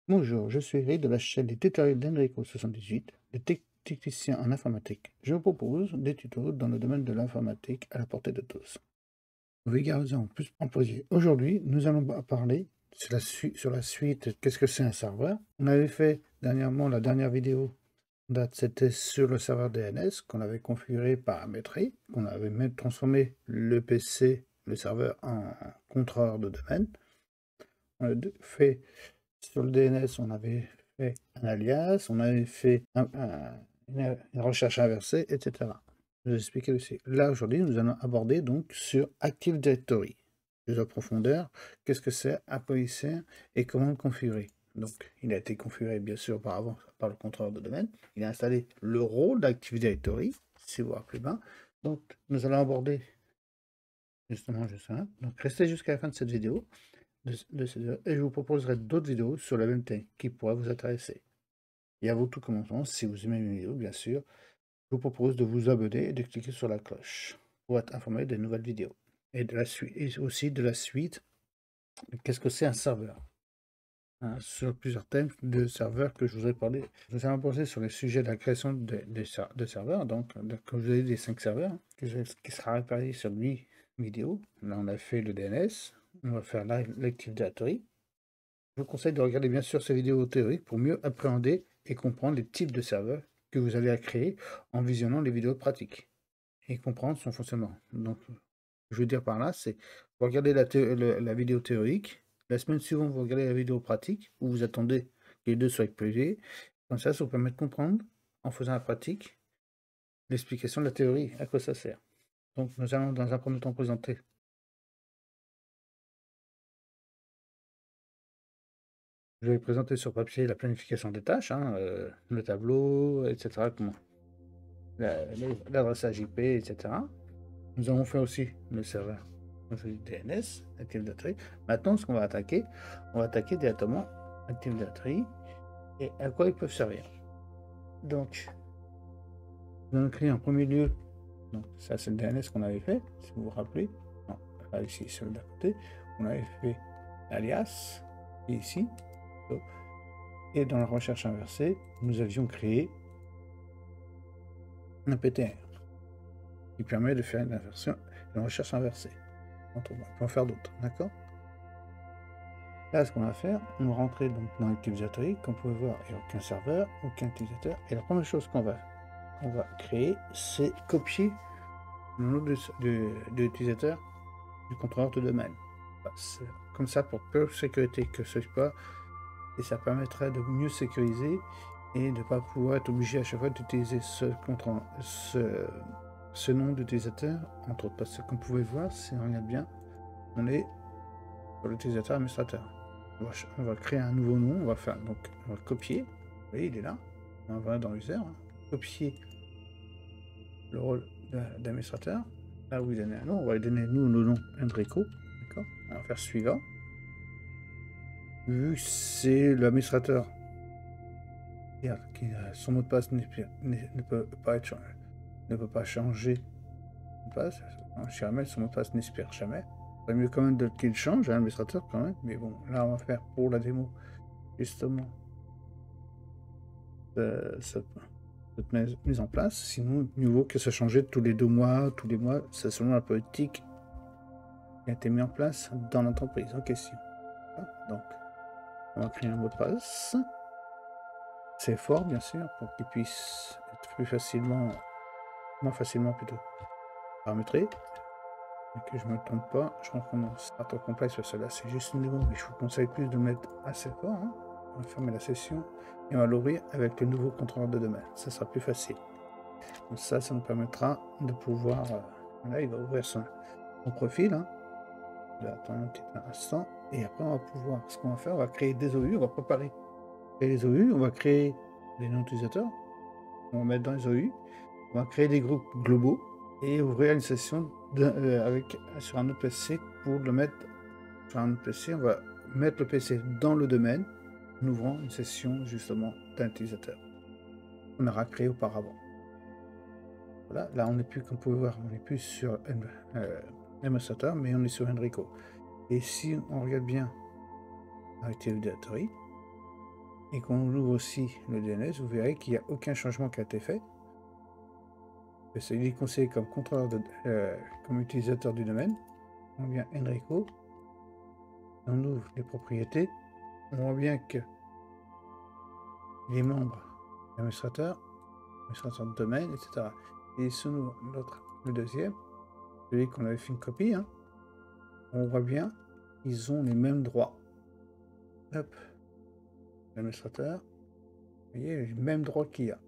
Bonjour, je suis Eric de la chaîne des tutoriels d'Enrico78, le technicien en informatique. Je vous propose des tutos dans le domaine de l'informatique à la portée de tous. Vulgarisons en plus en poser. Aujourd'hui, nous allons parler sur la suite, qu'est-ce que c'est un serveur. On avait fait dernièrement, la dernière vidéo, c'était sur le serveur DNS qu'on avait configuré, paramétré, qu'on avait même transformé le PC, le serveur en contrôleur de domaine. On a fait sur le DNS, on avait fait un alias, on avait fait une recherche inversée, etc. Je vais expliquer aussi. Là, aujourd'hui, nous allons aborder donc sur Active Directory. Plus en profondeur, qu'est-ce que c'est, à quoi il sert et comment le configurer. Donc, il a été configuré, bien sûr, auparavant par le contrôleur de domaine. Il a installé le rôle d'Active Directory, si vous voir plus bas. Donc, nous allons aborder justement ça. Donc, restez jusqu'à la fin de cette vidéo et je vous proposerai d'autres vidéos sur la même thème qui pourraient vous intéresser. Et avant tout commençons, si vous aimez mes vidéos, bien sûr, je vous propose de vous abonner et de cliquer sur la cloche pour être informé des nouvelles vidéos. Et, et aussi de la suite, qu'est-ce que c'est un serveur, hein, sur plusieurs thèmes de serveurs que je vous ai parlé. Nous allons poser sur le sujet de la création de serveurs, donc comme je vous ai dit, des 5 serveurs, qui sera réparti sur 8 vidéos. Là, on a fait le DNS, on va faire l'Active Directory. Je vous conseille de regarder bien sûr ces vidéos théoriques pour mieux appréhender et comprendre les types de serveurs que vous allez à créer en visionnant les vidéos pratiques et comprendre son fonctionnement. Donc, je veux dire par là, c'est vous regardez la vidéo théorique, la semaine suivante, vous regardez la vidéo pratique, où vous attendez que les deux soient publiés. Comme ça vous permet de comprendre, en faisant la pratique, l'explication de la théorie, à quoi ça sert. Donc, nous allons dans un premier temps présenter. Je vais présenter sur papier la planification des tâches, hein, le tableau, etc. L'adressage IP, etc. Nous avons fait aussi le serveur DNS, Active Directory. Maintenant, ce qu'on va attaquer, on va attaquer directement Active Directory et à quoi ils peuvent servir. Donc, nous allons créer en premier lieu, donc ça c'est le DNS qu'on avait fait, si vous vous rappelez. Non, là ici, celui d'à côté, on avait fait alias, et ici. Et dans la recherche inversée, nous avions créé un PTR qui permet de faire une recherche inversée. On peut en faire d'autres, d'accord? Là, ce qu'on va faire, on va rentrer donc dans Active Directory. Comme vous pouvez voir, il n'y a aucun serveur, aucun utilisateur. Et la première chose qu'on va créer, c'est copier le nom de l'utilisateur du contrôleur de domaine. Comme ça, pour pure sécurité que ce soit, et ça permettrait de mieux sécuriser et de ne pas pouvoir être obligé à chaque fois d'utiliser ce nom d'utilisateur, entre autres. Parce que comme vous pouvez voir, si on regarde bien, on est sur l'utilisateur administrateur. On va créer un nouveau nom, on va copier, vous voyez, il est là, on va dans user, hein, copier le rôle d'administrateur, là où il donne un nom, on va lui donner nous le nom Enrico, d'accord, on va faire suivant, vu que c'est l'administrateur, son mot de passe ne peut pas changer de mot de passe, jamais son mot de passe n'expire jamais. C'est mieux quand même qu'il change, l'administrateur quand même, mais bon, là on va faire pour la démo justement cette mise en place. Sinon, mieux vaut que ça changeait tous les 2 mois, tous les mois, c'est selon la politique qui a été mise en place dans l'entreprise en question. Donc, on va créer un mot de passe. C'est fort, bien sûr, pour qu'il puisse être moins facilement plutôt, paramétré. Et que je ne me trompe pas, je recommence. Pas trop complexe sur cela, c'est juste une démo, mais je vous conseille plus de mettre assez fort. Hein. On va fermer la session et on va l'ouvrir avec le nouveau contrôleur de domaine. Ça sera plus facile. Donc ça nous permettra de pouvoir... là, il va ouvrir son profil. Hein. Je vais attendre un petit instant. Et après, on va pouvoir... Ce qu'on va faire, on va créer des OU. On va préparer les OU. On va créer des noms d'utilisateurs. On va mettre dans les OU. On va créer des groupes globaux. Et ouvrir une session sur un autre PC pour le mettre sur un autre PC. On va mettre le PC dans le domaine en ouvrant une session justement d'un utilisateur qu'on aura créé auparavant. Voilà, là on n'est plus, comme vous pouvez voir, on n'est plus sur administrateur, mais on est sur Enrico. Et si on regarde bien Active Directory, et qu'on ouvre aussi le DNS, vous verrez qu'il n'y a aucun changement qui a été fait. Il est conseillé comme contrôleur comme utilisateur du domaine. On vient Enrico, on ouvre les propriétés, on voit bien que les membres, l'administrateur de domaine, etc. Et sous l'autre, le deuxième, celui qu'on avait fait une copie, hein, on voit bien, ils ont les mêmes droits. Hop, l'administrateur, vous voyez, les mêmes droits qu'il y a.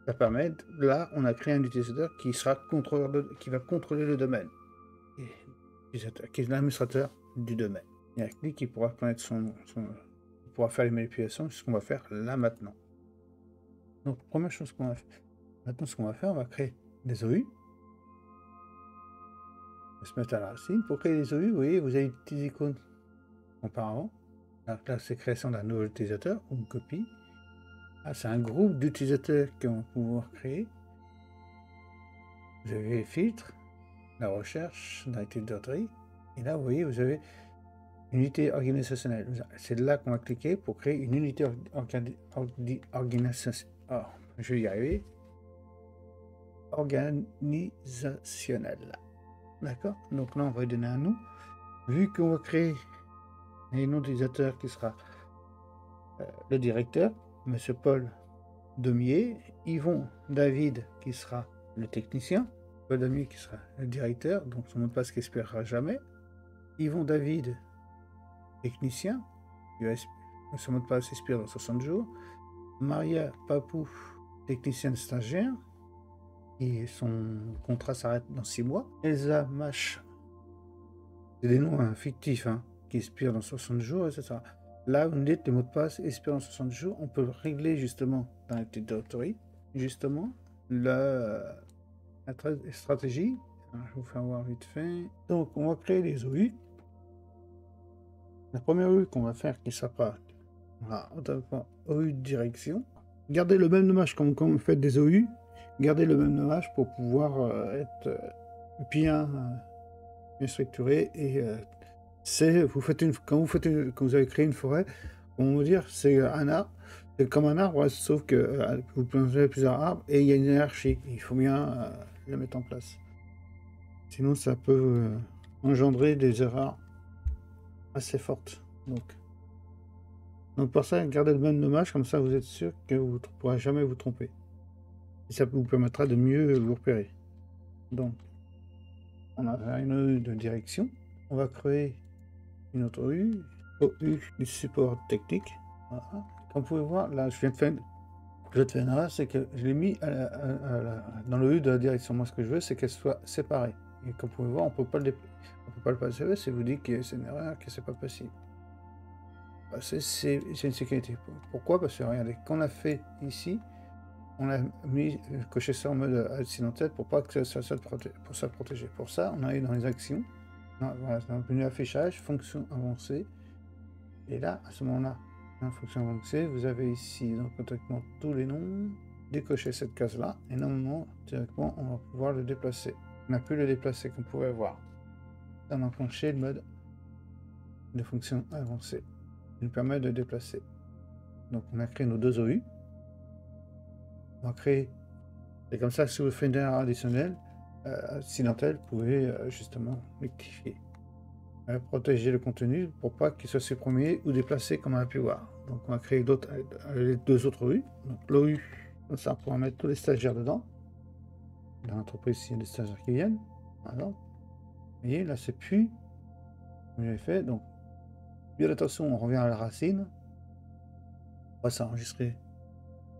Ça permet, là, on a créé un utilisateur qui sera qui va contrôler le domaine, qui est l'administrateur du domaine. Il y a lui qui pourra connaître qui pourra faire les manipulations, c'est ce qu'on va faire là maintenant. Donc, première chose qu'on va faire, maintenant ce qu'on va faire, on va créer des OU. On va se mettre à la racine. Pour créer des OU, vous voyez, vous avez une petite icône auparavant. Alors là, c'est création d'un nouvel utilisateur ou une copie. Ah, c'est un groupe d'utilisateurs qui vont pouvoir créer. Vous avez les filtres, la recherche, l'activité directory. Et là, vous voyez, vous avez une unité organisationnelle. C'est là qu'on va cliquer pour créer une unité organisationnelle. Oh, je vais y arriver. Organisationnelle. D'accord? Donc là, on va lui donner un nom. Vu qu'on va créer un nom d'utilisateur qui sera le directeur, Monsieur Paul Demier, Yvon David qui sera le technicien, Paul Demier qui sera le directeur, donc son mot de passe qui expirera jamais, Yvon David, technicien, son mot de passe expire dans 60 jours, Maria Papou, technicienne stagiaire, et son contrat s'arrête dans 6 mois, Elsa Mach, c'est des noms fictifs qui expirent dans 60 jours, etc. Là, vous dites les mots de passe expirent en 60 jours. On peut régler justement dans la petite directory, justement, la stratégie. Alors, je vais vous faire voir vite fait. Donc, on va créer les OU. La première OU qu'on va faire, qui s'appelle OU direction. Gardez le même nommage quand vous faites des OU. Gardez le même nommage pour pouvoir être bien structuré et quand vous avez créé une forêt, on va dire c'est un arbre, c'est comme un arbre, sauf que vous plantez plusieurs arbres et il y a une hiérarchie. Il faut bien le mettre en place. Sinon, ça peut engendrer des erreurs assez fortes. Donc pour ça, gardez le même nommage, comme ça vous êtes sûr que vous ne pourrez jamais vous tromper. Et ça vous permettra de mieux vous repérer. Donc, on a une OU de direction. On va créer une autre OU du support technique. Voilà. Comme vous pouvez voir, là, je viens de faire une erreur, c'est que je l'ai mis dans le U de la direction. Moi, ce que je veux, c'est qu'elle soit séparée. Et comme vous pouvez voir, on ne peut pas le passer. Si vous dites que c'est une erreur, que c'est pas possible. C'est une sécurité. Pourquoi? Parce que regardez, quand on a fait ici, on a coché ça en mode accidentel pour pas que ça soit protégé. Pour ça, on a eu dans les actions. Voilà, dans le menu affichage, fonction avancée. Et là, à ce moment-là, dans fonction avancée, vous avez ici donc automatiquement tous les noms. Décocher cette case-là, et normalement, directement, on va pouvoir le déplacer. On a pu le déplacer, comme vous pouvez voir. On a enclenché le mode de fonction avancée. Il nous permet de déplacer. Donc, on a créé nos deux OU. On va créer. Et comme ça, si vous faites une erreur additionnelle, accidentelle, vous pouvez justement rectifier. Protéger le contenu pour pas qu'il soit supprimé ou déplacé comme on a pu voir. Donc on va créer les deux autres OU. Donc l'OU, comme ça on pourra mettre tous les stagiaires dedans. Dans l'entreprise, il y a des stagiaires qui viennent. Alors, vous voyez, là c'est plus comme j'avais fait. Donc, bien attention, on revient à la racine. On va s'enregistrer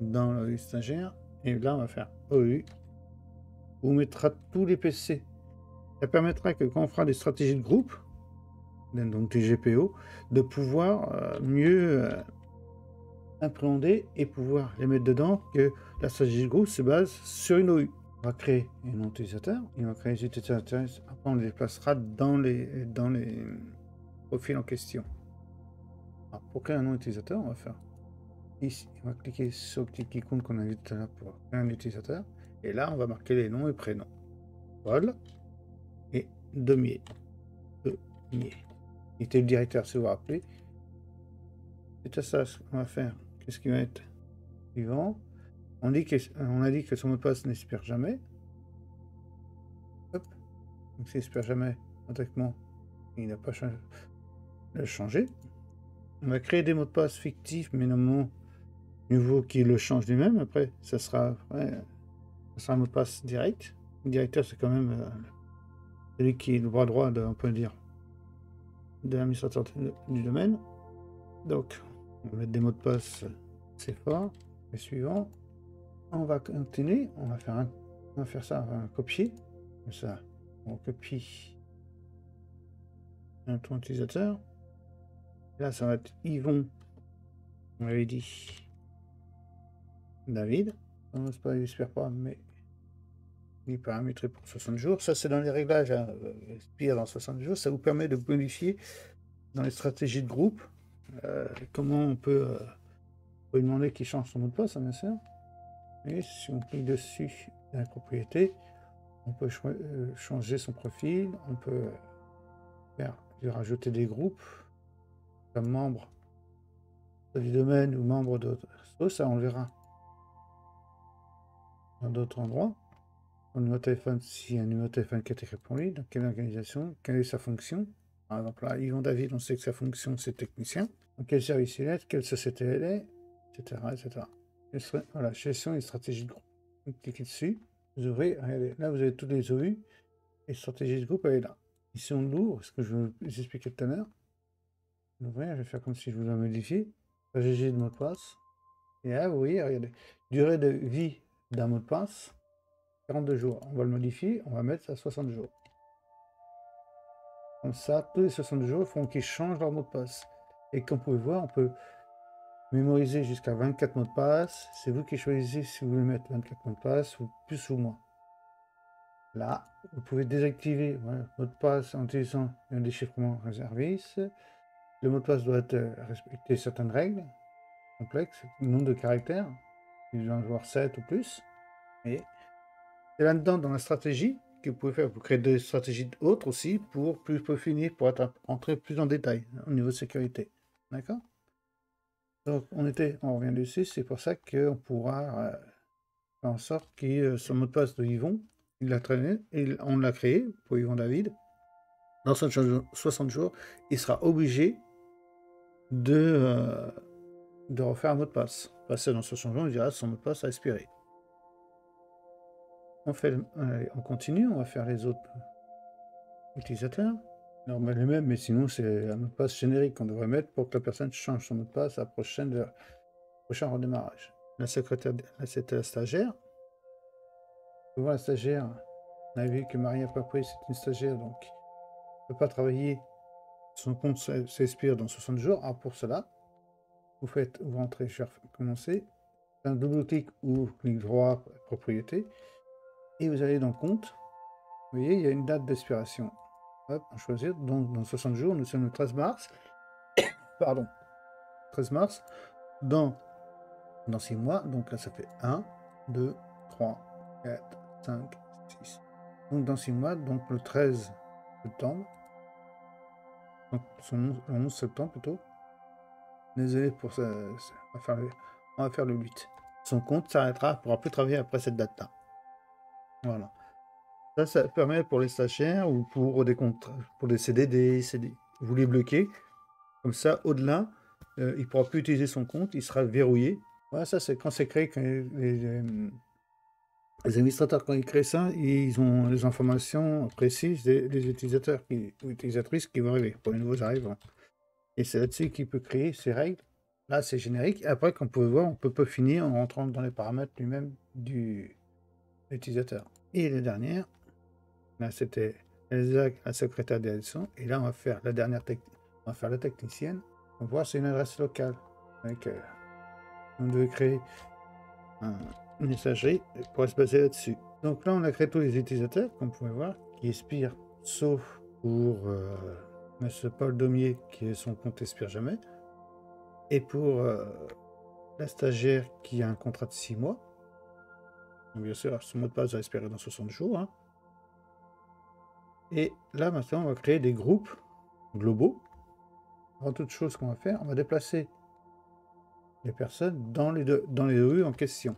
dans l'OU stagiaire. Et là on va faire OU. On mettra tous les PC. Ça permettra que quand on fera des stratégies de groupe, donc des GPO, de pouvoir mieux appréhender et pouvoir les mettre dedans, que la stratégie de groupe se base sur une OU. On va créer un nom utilisateur, il va créer les utilisateurs, après on les déplacera dans les profils en question. Alors, pour créer un nom utilisateur, on va faire ici, on va cliquer sur le petit icône qu'on a vu tout à l'heure pour créer un utilisateur, et là on va marquer les noms et prénoms. Paul et Demier. Il était le directeur, si vous vous rappelez. Suite à ça, ce qu'on va faire, qu'est-ce qui va être suivant? On a dit que son mot de passe n'expire jamais. Hop. Donc s'il n'expire jamais, automatiquement, il n'a pas changé. On va créer des mots de passe fictifs, mais normalement nouveau qui le change lui-même. Après, ça sera un mot de passe direct. Le directeur, c'est quand même celui qui est le bras droit, on peut dire, de l'administrateur du domaine. Donc, on va mettre des mots de passe, c'est fort. Le suivant, on va continuer. On va faire ça, on va copier. Comme ça, on copie un ton utilisateur. Là, ça va être Yvon. On avait dit David. On n'ose pas, j'espère pas, mais il est paramétré pour 60 jours. Ça, c'est dans les réglages, hein, expire dans 60 jours. Ça vous permet de modifier dans les stratégies de groupe comment on peut lui demander qu'il change son mot de passe, hein, bien sûr. Et si on clique dessus dans la propriété, on peut changer son profil, on peut lui rajouter des groupes comme membre du domaine ou membre d'autres. Ça, on le verra dans d'autres endroits. Au numéro de téléphone, s'il y a un numéro de téléphone qui a été créé pour lui, dans quelle organisation, quelle est sa fonction. Par exemple, là, Yvon David, on sait que sa fonction, c'est technicien. Dans quel service il est, quelle société elle est, etc. etc. Voilà, gestion et stratégie de groupe. Vous cliquez dessus, vous ouvrez, regardez, là vous avez tous les OU, et stratégie de groupe, elle est là. Ici on l'ouvre, ce que je vous expliquais tout à l'heure. L'ouvrir, je vais faire comme si je voulais modifier. Stratégie de mot de passe. Et là, vous voyez, regardez, durée de vie d'un mot de passe, 42 jours. On va le modifier, on va mettre à 60 jours. Comme ça, tous les 60 jours, il faut qu'ils changent leur mot de passe. Et comme vous pouvez voir, on peut mémoriser jusqu'à 24 mots de passe. C'est vous qui choisissez si vous voulez mettre 24 mots de passe, ou plus ou moins. Là, vous pouvez désactiver le mot de passe en utilisant un déchiffrement réserviste. Le mot de passe doit respecter certaines règles complexes, nombre de caractères, il doit en avoir 7 ou plus. Et c'est là-dedans, dans la stratégie, que vous pouvez faire. Vous créez des stratégies autres aussi pour plus peaufiner, pour entrer plus en détail au niveau de sécurité. D'accord? Donc, on revient dessus, c'est pour ça qu'on pourra faire en sorte que son mot de passe de Yvon, il l'a traîné, et on l'a créé pour Yvon David. Dans 60 jours, il sera obligé de refaire un mot de passe. Passer dans 60 jours, il dira son mot de passe a expiré. On continue, on va faire les autres utilisateurs. Alors, les mêmes, mais sinon, c'est un mot de passe générique qu'on devrait mettre pour que la personne change son mot de passe à prochain redémarrage. La secrétaire, là, c'était la stagiaire. Vous voyez, la stagiaire, on a vu que Maria Papri, c'est une stagiaire, donc elle ne peut pas travailler. Son compte s'expire dans 60 jours. Alors, pour cela, vous rentrez, je vais commencer. Un double-clic ou clic droit, propriété. Et vous allez dans compte. Vous voyez, il y a une date d'expiration. Hop, on choisit. Donc, dans 60 jours, nous sommes le 13 mars. Pardon. 13 mars. Dans 6 mois. Donc là, ça fait 1, 2, 3, 4, 5, 6. Donc, dans 6 mois, donc le 13 septembre. Donc, le 11 septembre plutôt. Désolé pour ça. On va faire le 8. Son compte s'arrêtera, il ne pourra plus travailler après cette date-là. Voilà. Ça permet pour les stagiaires ou pour des contrats, pour des CDD, vous les bloquez. Comme ça, au-delà, il ne pourra plus utiliser son compte, il sera verrouillé. Voilà, ça c'est quand c'est créé, quand les administrateurs, quand ils créent ça, ils ont les informations précises des utilisateurs ou utilisatrices qui vont arriver, pour les nouveaux arrivants. Et c'est là-dessus qu'il peut créer ces règles. Là, c'est générique. Après, comme vous pouvez voir, on peut finir en rentrant dans les paramètres lui-même du utilisateur. Et la dernière, là, c'était Elsa, la secrétaire d'élection. Et là, on va faire la dernière on va faire la technicienne. On va voir, c'est une adresse locale. Avec, on devait créer une messagerie pour se baser là-dessus. Donc là, on a créé tous les utilisateurs, comme vous pouvez voir, qui expirent, sauf pour M. Paul Daumier, qui son compte expire jamais. Et pour la stagiaire qui a un contrat de 6 mois. Donc, bien sûr, son mot de passe va expirer dans 60 jours. Hein. Et là, maintenant, on va créer des groupes globaux. Avant toute chose qu'on va faire, on va déplacer les personnes dans les deux rues en question.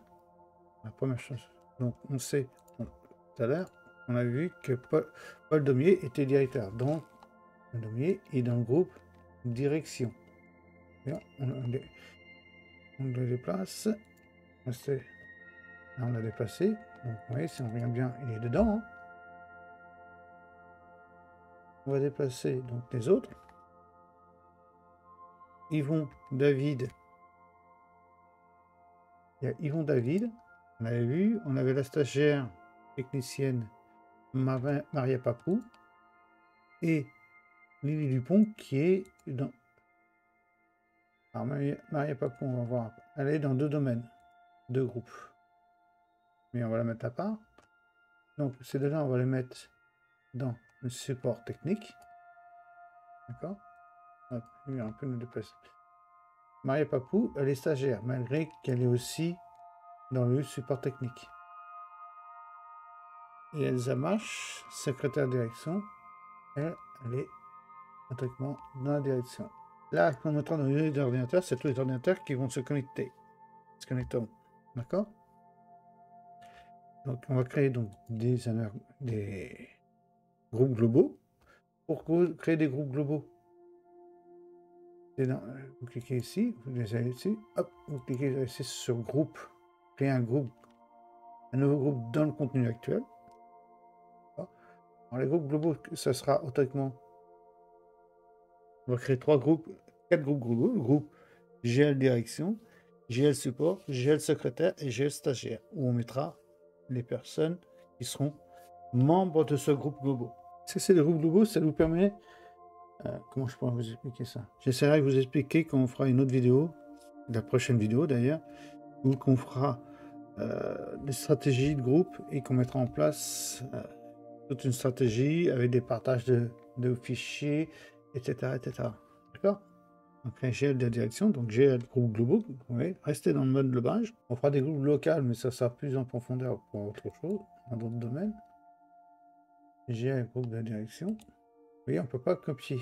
La première chose. Donc on sait, tout à l'heure, on a vu que Paul Daumier était directeur. Donc Paul Daumier est dans le groupe direction. Bien, on le déplace. Là, on l'a déplacé. Donc vous voyez, si on regarde bien, il est dedans. Hein. On va déplacer donc les autres. Yvon David. Il y a Yvon David. On avait vu. On avait la stagiaire technicienne Maria Papou. Et Lily Dupont qui est dans... Alors Maria Papou, on va voir. Elle est dans 2 domaines, 2 groupes. Mais on va la mettre à part. Donc ces deux-là, on va les mettre dans le support technique. D'accord. Il y a un peu de déplacer. Maria Papou, elle est stagiaire, malgré qu'elle est aussi dans le support technique. Et Elsa Marche, secrétaire de direction, elle est pratiquement dans la direction. Là, en mettant dans les ordinateurs, c'est tous les ordinateurs qui vont se connecter. D'accord. Donc, on va créer donc des groupes globaux. Pour créer des groupes globaux, vous cliquez ici, vous les allez ici, hop, vous cliquez ici sur groupe, créer un nouveau groupe dans le contenu actuel. Alors, les groupes globaux, ça sera automatiquement. On va créer 4 groupes globaux. Le groupe GL direction, GL support, GL secrétaire et GL stagiaire, où on mettra les personnes qui seront membres de ce groupe global. C'est des groupes globaux, ça nous permet... comment je pourrais vous expliquer ça? J'essaierai de vous expliquer quand on fera une autre vidéo, la prochaine vidéo d'ailleurs, où qu'on fera des stratégies de groupe et qu'on mettra en place toute une stratégie avec des partages de fichiers, etc. D'accord? Donc un GL de direction, donc GL groupe globaux, oui, restez dans le mode lobage. On fera des groupes locaux, mais ça sera plus en profondeur pour autre chose, dans d'autres domaines. GL groupe de direction. Vous voyez, on ne peut pas copier,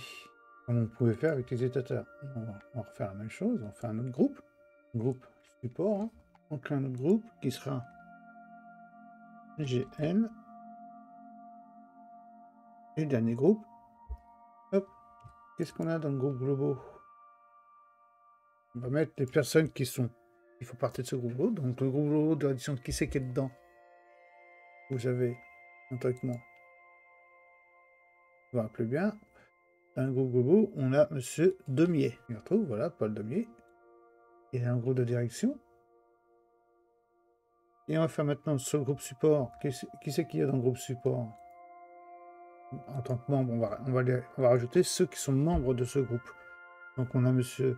comme on pouvait faire avec les étateurs. On va refaire la même chose, on fait un autre groupe support. Hein. On crée un autre groupe qui sera GL. Et le dernier groupe. Hop. Qu'est-ce qu'on a dans le groupe global? On va mettre les personnes qui font partie de ce groupe global. Donc le groupe global de rédaction, qui c'est qui est dedans? Vous avez, automatiquement, on va appeler bien. Dans le groupe global, on a Monsieur Daumier. On retrouve, voilà, Paul Daumier. Il a un groupe de direction. Et on va faire maintenant sur le groupe support. Qui c'est qu'il y a dans le groupe support? En tant que membre, on va rajouter ceux qui sont membres de ce groupe. Donc on a Monsieur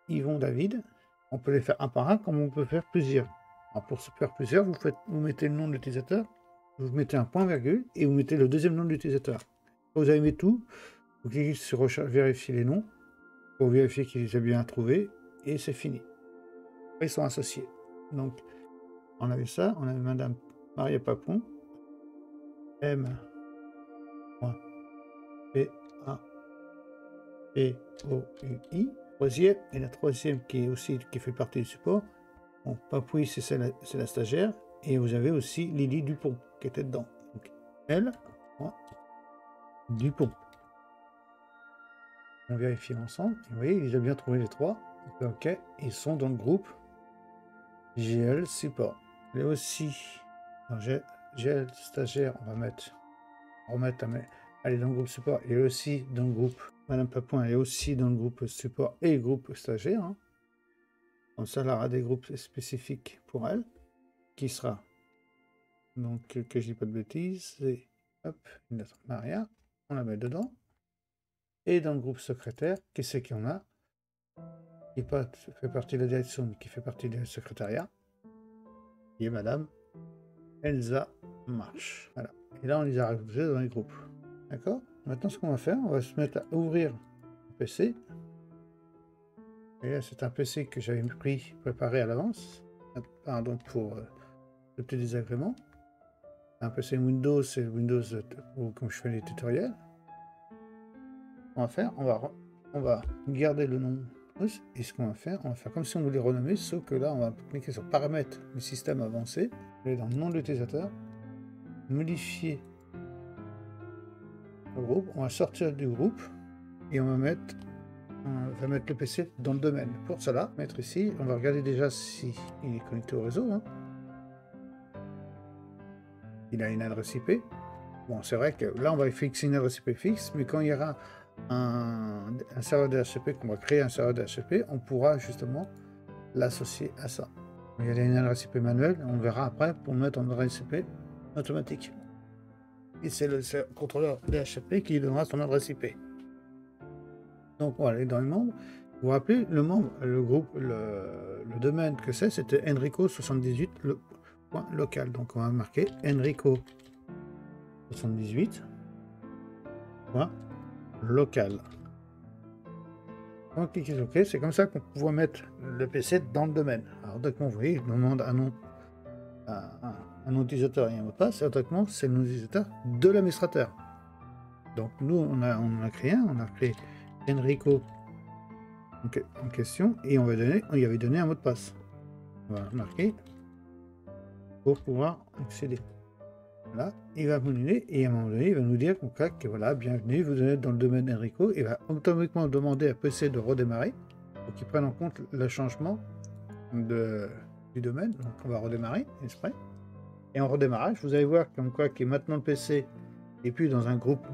Yvon David. On peut les faire un par un, comme on peut faire plusieurs. Alors pour se faire plusieurs, vous mettez le nom de l'utilisateur, vous mettez un point virgule et vous mettez le deuxième nom de l'utilisateur. Quand vous avez mis tout, vous cliquez sur vérifier les noms pour vérifier qu'ils les a bien trouvés et c'est fini. Après, ils sont associés. Donc on avait ça, on avait Madame Maria Papon, M.P.A.P.O.U.I, troisième, et la troisième qui fait partie du support. Bon, Papouille, c'est la stagiaire, et vous avez aussi Lily Dupont qui était dedans. Donc, elle, Dupont. On vérifie ensemble. Et vous voyez, il a bien trouvé les 3. Ok, ils sont dans le groupe GL support. Il est aussi dans GL stagiaire, on va remettre, elle est dans le groupe support, et aussi dans le groupe, Madame Papouin, elle est aussi dans le groupe support et groupe stagiaire. Hein. Comme ça, elle aura des groupes spécifiques pour elle, qui sera, donc, que je dis pas de bêtises, c'est, hop, notre Maria, on la met dedans. Et dans le groupe secrétaire, qui c'est qu'il y en a, qui fait partie de la direction, mais qui fait partie du secrétariat, qui est Madame Elsa Marche. Voilà. Et là, on les a rajoutés dans les groupes. D'accord? Maintenant, ce qu'on va faire, on va se mettre à ouvrir le PC. Et là, c'est un PC que j'avais préparé à l'avance. Pardon pour le petit désagrément. Un PC Windows, c'est Windows comme je fais les tutoriels. On va faire, on va garder le nom Et ce qu'on va faire comme si on voulait renommer, sauf que là, on va cliquer sur paramètres du système avancé, aller dans le nom de l'utilisateur, modifier le groupe, on va sortir du groupe et on va mettre le PC dans le domaine. Pour cela, mettre ici, on va regarder déjà si il est connecté au réseau. Hein. Il a une adresse IP. Bon, c'est vrai que là, on va fixer une adresse IP fixe, mais quand il y aura un serveur DHCP, qu'on va créer un serveur DHCP, on pourra justement l'associer à ça. Il y a une adresse IP manuelle, on verra après pour mettre en adresse IP automatique. Et c'est le contrôleur DHCP qui donnera son adresse IP. Donc on va aller dans les membres. Vous vous rappelez, le membre, le groupe, le domaine que c'était Enrico78 local. Donc on va marquer Enrico78 local. On clique sur OK, c'est comme ça qu'on peut mettre le PC dans le domaine. Alors automatiquement, vous voyez, il demande un nom d'utilisateur et un mot de passe, et automatiquement, c'est le nom d'utilisateur de l'administrateur. Donc nous, on a créé Enrico en question, et on y avait donné un mot de passe. On va marquer pour pouvoir accéder. Voilà, il va vous donner, et à un moment donné, il va nous dire que voilà, bienvenue, vous êtes dans le domaine Enrico, il va automatiquement demander à PC de redémarrer, pour qu'il prenne en compte le changement du domaine. Donc on va redémarrer, exprès. Et en redémarrage, vous allez voir comme quoi que maintenant le PC est plus dans un groupe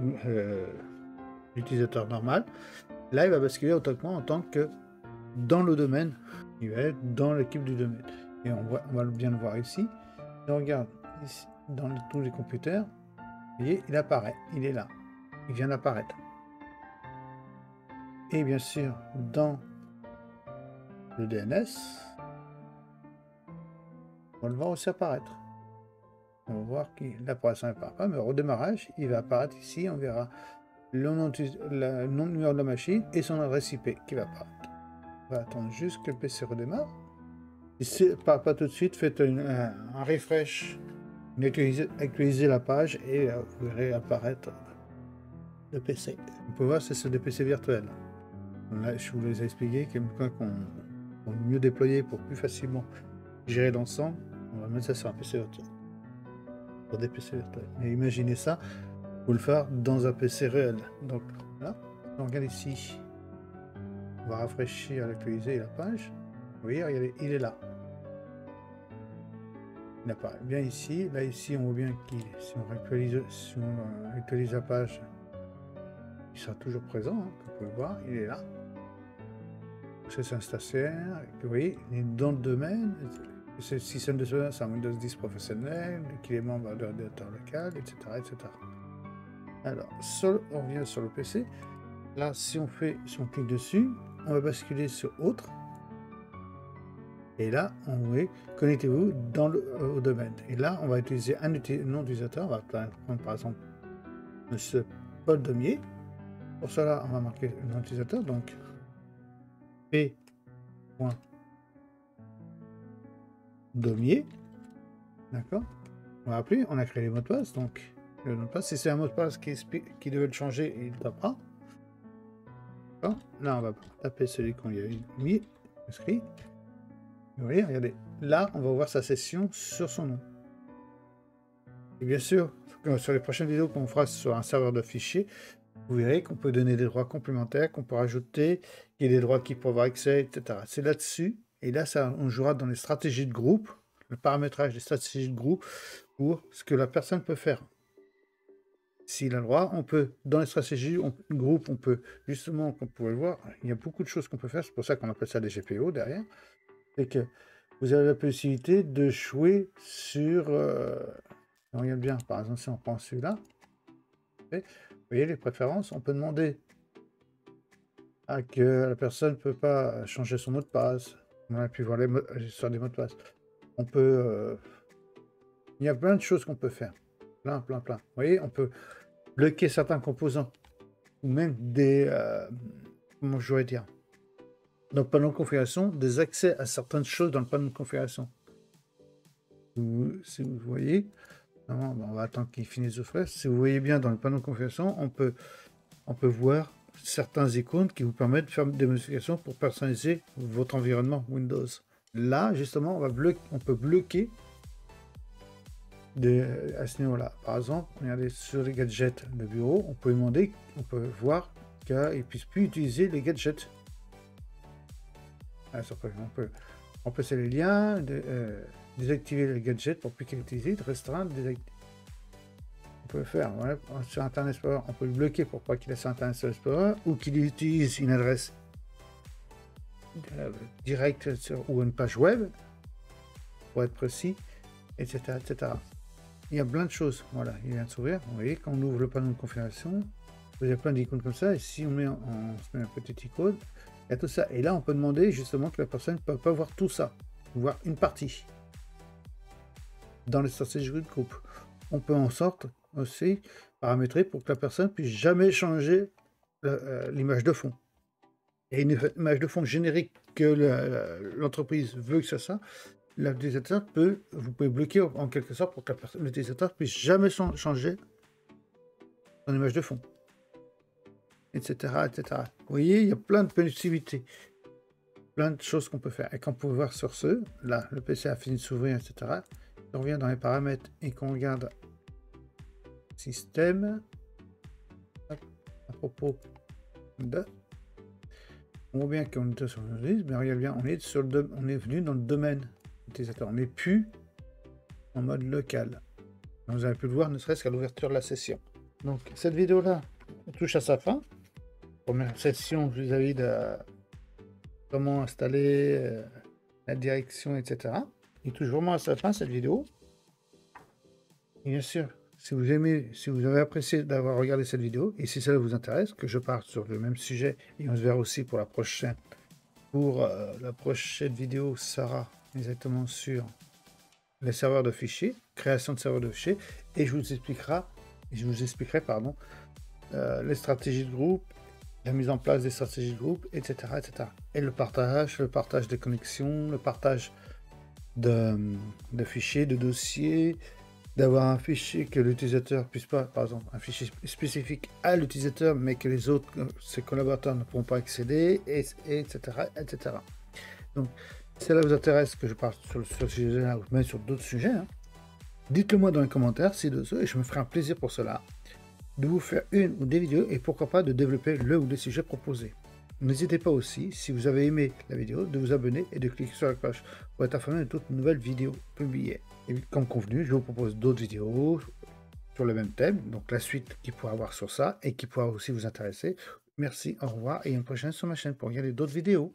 d'utilisateurs normal. Là, il va basculer automatiquement en tant que dans le domaine, il va être dans l'équipe du domaine. Et on va bien le voir ici. Si on regarde ici, dans tous les computers, vous voyez, il apparaît, il est là, il vient d'apparaître. Et bien sûr, dans le DNS, on va le voir aussi apparaître. On va voir que là pour l'instant il n'apparaît pas, mais au redémarrage, il va apparaître ici, on verra le nom numéro de la machine et son adresse IP qui va apparaître. On va attendre juste que le PC redémarre. Et pas tout de suite, faites un refresh, actualisez la page et vous verrez apparaître le PC. On peut voir c'est sur des PC virtuels. Là, je vous les ai expliqué qu'on mieux déployer pour plus facilement gérer l'ensemble. On va mettre ça sur un PC virtuel. Pour des PC virtuels. Mais imaginez ça, vous le faire dans un PC réel. Donc là, on regarde ici. On va rafraîchir, actualiser la page. Vous voyez, regardez, il est là. Il apparaît bien ici. Là, ici, on voit bien que si on actualise la page, il sera toujours présent. Hein, vous pouvez le voir, il est là. C'est un stationnaire. Vous voyez, il est dans le domaine. C'est le système de sauvegarde, c'est un Windows 10 professionnel, qu'il est membre de l'ordinateur local, etc., etc. Alors, on revient sur le PC. Là, si on clique dessus, on va basculer sur Autre. Et là, on va connectez-vous au domaine. Et là, on va utiliser un nom d'utilisateur. On va prendre par exemple Monsieur Paul Domier. Pour cela, on va marquer le nom d'utilisateur. Donc, P.Domier. D'accord. On va appeler. On a créé les mots de passe. Donc, le mot de passe, si c'est un mot de passe qui devait le changer, il ne doit pas. Là, on va taper celui qu'on y a mis, inscrit. Vous voyez, regardez. Là, on va voir sa session sur son nom. Et bien sûr, sur les prochaines vidéos qu'on fera sur un serveur de fichiers, vous verrez qu'on peut donner des droits complémentaires, qu'on peut rajouter, qu'il y a des droits qui peuvent avoir accès, etc. C'est là-dessus. Et là, on jouera dans les stratégies de groupe, le paramétrage des stratégies de groupe pour ce que la personne peut faire. S'il a le droit, on peut, dans les stratégies de groupe, on peut, justement, comme vous pouvez le voir, il y a beaucoup de choses qu'on peut faire, c'est pour ça qu'on appelle ça des GPO derrière, c'est que vous avez la possibilité de jouer sur... on regarde bien, par exemple, si on prend celui-là, vous voyez les préférences, on peut demander à que la personne ne peut pas changer son mot de passe, on a pu voir sur des mots de passe. On peut... il y a plein de choses qu'on peut faire. Plein. Vous voyez, on peut bloquer certains composants, ou même des... comment je pourrais dire, dans le panneau de configuration, des accès à certaines choses dans le panneau de configuration. Si vous voyez, non, on va attendre qu'il finisse de faire. Si vous voyez bien dans le panneau de configuration, on peut voir certains icônes qui vous permettent de faire des modifications pour personnaliser votre environnement Windows. Là, justement, on peut bloquer à ce niveau-là. Par exemple, regardez sur les gadgets de bureau, on peut demander, on peut voir qu'il ne puisse plus utiliser les gadgets. On peut remplacer les liens, désactiver les gadgets pour plus qu'ils utilisent, restreindre, désactiver. On peut le faire voilà, sur Internet Explorer, on peut le bloquer pour pas qu'il ait sur Internet Explorer ou qu'il utilise une adresse directe ou une page web, pour être précis, etc., etc. Il y a plein de choses. Voilà, il vient de s'ouvrir. Vous voyez, quand on ouvre le panneau de configuration, il y a plein d'icônes comme ça. Et si on met un petit icône, il y a tout ça. Et là, on peut demander justement que la personne ne peut pas voir tout ça, voir une partie dans les stratégies de groupe. On peut en sorte aussi paramétrer pour que la personne puisse jamais changer l'image de fond. Et une image de fond générique que l'entreprise veut que ça, l'utilisateur vous pouvez bloquer en quelque sorte pour que l'utilisateur puisse jamais changer son image de fond, etc., etc. Vous voyez, il y a plein de possibilités, plein de choses qu'on peut faire. Et quand on peut voir sur là, le PC a fini de s'ouvrir, etc. On revient dans les paramètres et qu'on regarde système, à propos de... On voit bien qu'on est sur le liste, mais regarde bien, on est venu dans le domaine utilisateur. On n'est plus en mode local. Vous avez pu le voir, ne serait-ce qu'à l'ouverture de la session. Donc, cette vidéo-là touche à sa fin. Première session vis-à-vis de comment installer la direction, etc. Il touche vraiment à sa fin, cette vidéo. Et bien sûr, si vous avez apprécié d'avoir regardé cette vidéo, et si cela vous intéresse, que je parte sur le même sujet, et on se verra aussi pour la prochaine. Pour la prochaine vidéo sera exactement sur les serveurs de fichiers, création de serveurs de fichiers, et je vous expliquerai, les stratégies de groupe, la mise en place des stratégies de groupe, etc., etc. Et le partage des connexions, le partage de fichiers, de dossiers, d'avoir un fichier que l'utilisateur puisse pas, par exemple, un fichier spécifique à l'utilisateur, mais que les autres, ses collaborateurs ne pourront pas accéder, etc., etc. Donc, si cela vous intéresse que je parte sur ce sujet-là ou même sur d'autres sujets, hein, dites-le moi dans les commentaires ci-dessous et je me ferai un plaisir pour cela de vous faire une ou des vidéos et pourquoi pas de développer le ou les sujets proposés. N'hésitez pas aussi, si vous avez aimé la vidéo, de vous abonner et de cliquer sur la cloche pour être informé de toutes nouvelles vidéos publiées. Et comme convenu, je vous propose d'autres vidéos sur le même thème, donc la suite qui pourra avoir sur ça et qui pourra aussi vous intéresser. Merci, au revoir et à une prochaine sur ma chaîne pour regarder d'autres vidéos.